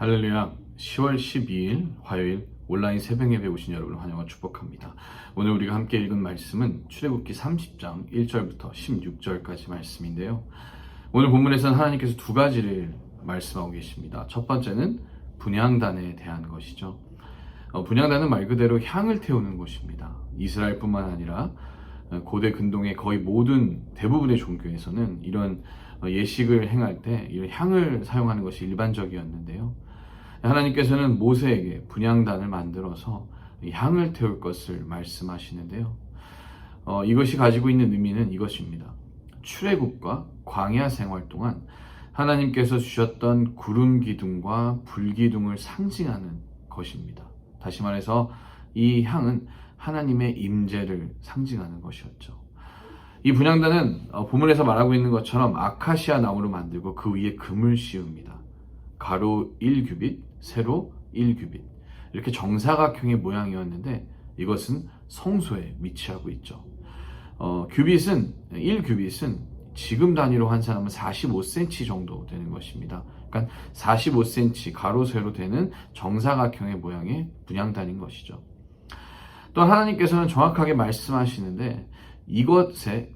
할렐루야. 10월 12일 화요일 온라인 새벽 예배 오신 여러분을 환영하고 축복합니다. 오늘 우리가 함께 읽은 말씀은 출애굽기 30장 1절부터 16절까지 말씀인데요. 오늘 본문에서는 하나님께서 두 가지를 말씀하고 계십니다. 첫 번째는 분향단에 대한 것이죠. 분향단은 말 그대로 향을 태우는 곳입니다. 이스라엘뿐만 아니라 고대 근동의 거의 모든 대부분의 종교에서는 이런 예식을 행할 때 이런 향을 사용하는 것이 일반적이었는데요. 하나님께서는 모세에게 분향단을 만들어서 향을 태울 것을 말씀하시는데요. 이것이 가지고 있는 의미는 이것입니다. 출애굽과 광야 생활 동안 하나님께서 주셨던 구름 기둥과 불 기둥을 상징하는 것입니다. 다시 말해서 이 향은 하나님의 임재를 상징하는 것이었죠. 이 분향단은 본문에서 말하고 있는 것처럼 아카시아 나무로 만들고 그 위에 금을 씌웁니다. 가로 1규빗, 세로 1규빗. 이렇게 정사각형의 모양이었는데 이것은 성소에 위치하고 있죠. 1규빗은 지금 단위로 환산하면 45cm 정도 되는 것입니다. 그러니까 45cm 가로 세로 되는 정사각형의 모양의 분향단인 것이죠. 또 하나님께서는 정확하게 말씀하시는데 이것에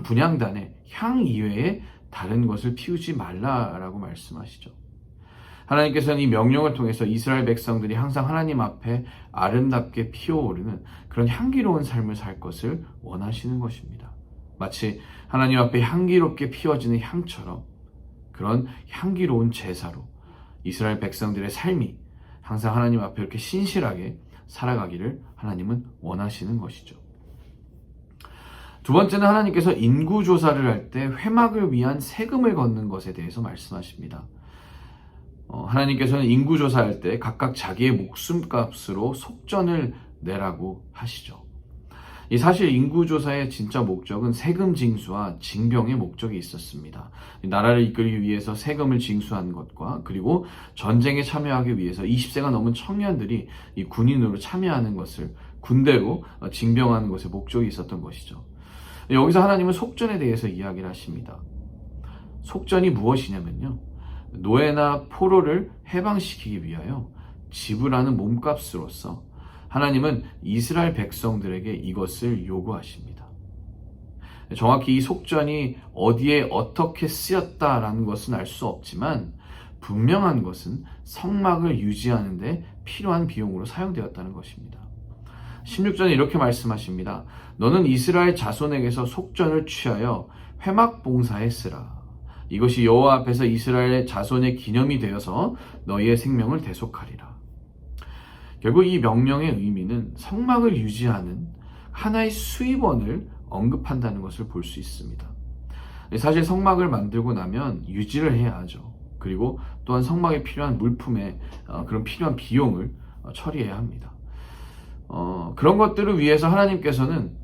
분향단에 향 이외에 다른 것을 피우지 말라라고 말씀하시죠. 하나님께서는 이 명령을 통해서 이스라엘 백성들이 항상 하나님 앞에 아름답게 피어오르는 그런 향기로운 삶을 살 것을 원하시는 것입니다. 마치 하나님 앞에 향기롭게 피어지는 향처럼 그런 향기로운 제사로 이스라엘 백성들의 삶이 항상 하나님 앞에 이렇게 신실하게 살아가기를 하나님은 원하시는 것이죠. 두 번째는 하나님께서 인구조사를 할 때 회막을 위한 세금을 걷는 것에 대해서 말씀하십니다. 하나님께서는 인구조사할 때 각각 자기의 목숨값으로 속전을 내라고 하시죠. 사실 인구조사의 진짜 목적은 세금 징수와 징병의 목적이 있었습니다. 나라를 이끌기 위해서 세금을 징수하는 것과 그리고 전쟁에 참여하기 위해서 20세가 넘은 청년들이 이 군인으로 참여하는 것을 군대로 징병하는 것에 목적이 있었던 것이죠. 여기서 하나님은 속전에 대해서 이야기를 하십니다. 속전이 무엇이냐면요. 노예나 포로를 해방시키기 위하여 지불하는 몸값으로서 하나님은 이스라엘 백성들에게 이것을 요구하십니다. 정확히 이 속전이 어디에 어떻게 쓰였다라는 것은 알 수 없지만 분명한 것은 성막을 유지하는 데 필요한 비용으로 사용되었다는 것입니다. 16절에 이렇게 말씀하십니다. 너는 이스라엘 자손에게서 속전을 취하여 회막 봉사에 쓰라. 이것이 여호와 앞에서 이스라엘 자손의 기념이 되어서 너희의 생명을 대속하리라. 결국 이 명령의 의미는 성막을 유지하는 하나의 수입원을 언급한다는 것을 볼 수 있습니다. 사실 성막을 만들고 나면 유지를 해야 하죠. 그리고 또한 성막에 필요한 물품에 그런 필요한 비용을 처리해야 합니다. 그런 것들을 위해서 하나님께서는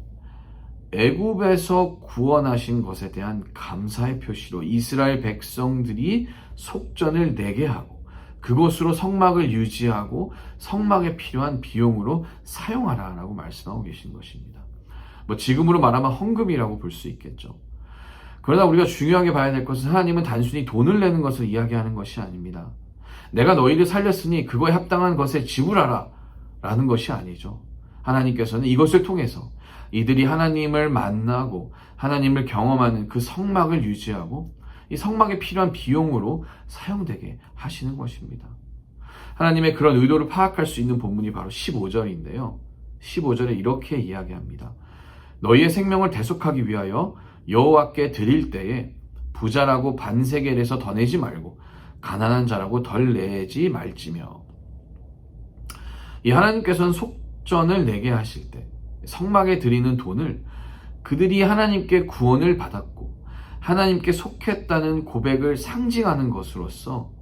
애굽에서 구원하신 것에 대한 감사의 표시로 이스라엘 백성들이 속전을 내게 하고 그것으로 성막을 유지하고 성막에 필요한 비용으로 사용하라라고 말씀하고 계신 것입니다. 지금으로 말하면 헌금이라고 볼 수 있겠죠. 그러나 우리가 중요하게 봐야 될 것은 하나님은 단순히 돈을 내는 것을 이야기하는 것이 아닙니다. 내가 너희를 살렸으니 그거에 합당한 것에 지불하라 라는 것이 아니죠. 하나님께서는 이것을 통해서 이들이 하나님을 만나고 하나님을 경험하는 그 성막을 유지하고 이 성막에 필요한 비용으로 사용되게 하시는 것입니다. 하나님의 그런 의도를 파악할 수 있는 본문이 바로 15절인데요. 15절에 이렇게 이야기합니다. 너희의 생명을 대속하기 위하여 여호와께 드릴 때에 부자라고 반세겔에서 더 내지 말고 가난한 자라고 덜 내지 말지며. 이 하나님께서는 속전을 내게 하실 때 성막에 드리는 돈을 그들이 하나님께 구원을 받았고 하나님께 속했다는 고백을 상징하는 것으로서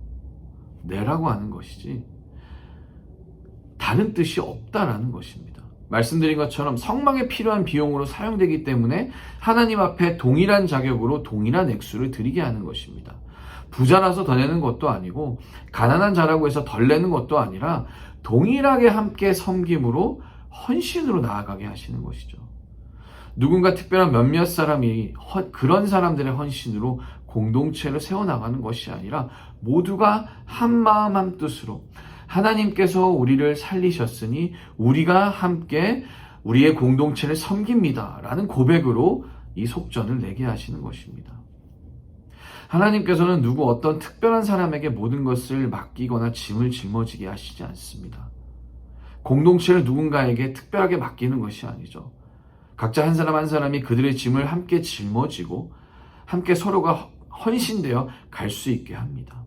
내라고 하는 것이지 다른 뜻이 없다라는 것입니다. 말씀드린 것처럼 성막에 필요한 비용으로 사용되기 때문에 하나님 앞에 동일한 자격으로 동일한 액수를 드리게 하는 것입니다. 부자라서 더 내는 것도 아니고 가난한 자라고 해서 덜 내는 것도 아니라 동일하게 함께 섬김으로 헌신으로 나아가게 하시는 것이죠. 누군가 특별한 몇몇 사람이 그런 사람들의 헌신으로 공동체를 세워나가는 것이 아니라 모두가 한마음 한뜻으로 하나님께서 우리를 살리셨으니 우리가 함께 우리의 공동체를 섬깁니다 라는 고백으로 이 속전을 내게 하시는 것입니다. 하나님께서는 누구 어떤 특별한 사람에게 모든 것을 맡기거나 짐을 짊어지게 하시지 않습니다. 공동체를 누군가에게 특별하게 맡기는 것이 아니죠. 각자 한 사람 한 사람이 그들의 짐을 함께 짊어지고 함께 서로가 헌신되어 갈 수 있게 합니다.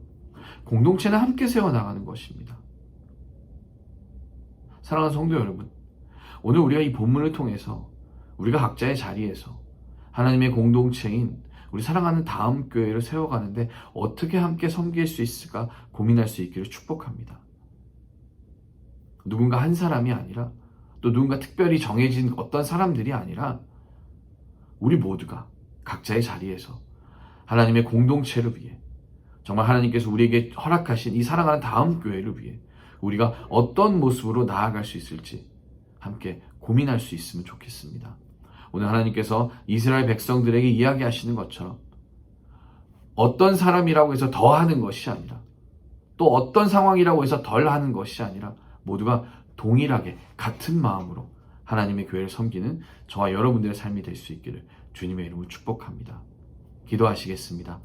공동체는 함께 세워나가는 것입니다. 사랑하는 성도 여러분, 오늘 우리가 이 본문을 통해서 우리가 각자의 자리에서 하나님의 공동체인 우리 사랑하는 다음 교회를 세워가는데 어떻게 함께 섬길 수 있을까 고민할 수 있기를 축복합니다. 누군가 한 사람이 아니라 또 누군가 특별히 정해진 어떤 사람들이 아니라 우리 모두가 각자의 자리에서 하나님의 공동체를 위해 정말 하나님께서 우리에게 허락하신 이 사랑하는 다음 교회를 위해 우리가 어떤 모습으로 나아갈 수 있을지 함께 고민할 수 있으면 좋겠습니다. 오늘 하나님께서 이스라엘 백성들에게 이야기하시는 것처럼 어떤 사람이라고 해서 더 하는 것이 아니라 또 어떤 상황이라고 해서 덜 하는 것이 아니라 모두가 동일하게 같은 마음으로 하나님의 교회를 섬기는 저와 여러분들의 삶이 될 수 있기를 주님의 이름으로 축복합니다. 기도하시겠습니다.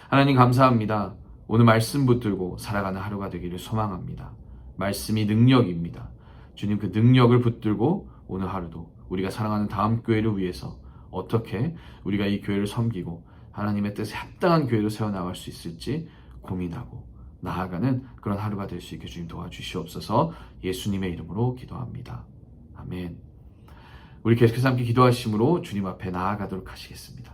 하나님 감사합니다. 오늘 말씀 붙들고 살아가는 하루가 되기를 소망합니다. 말씀이 능력입니다. 주님 그 능력을 붙들고 오늘 하루도 우리가 사랑하는 다음 교회를 위해서 어떻게 우리가 이 교회를 섬기고 하나님의 뜻에 합당한 교회로 세워나갈 수 있을지 고민하고 나아가는 그런 하루가 될 수 있게 주님 도와주시옵소서. 예수님의 이름으로 기도합니다. 아멘. 우리 계속해서 함께 기도하심으로 주님 앞에 나아가도록 하시겠습니다.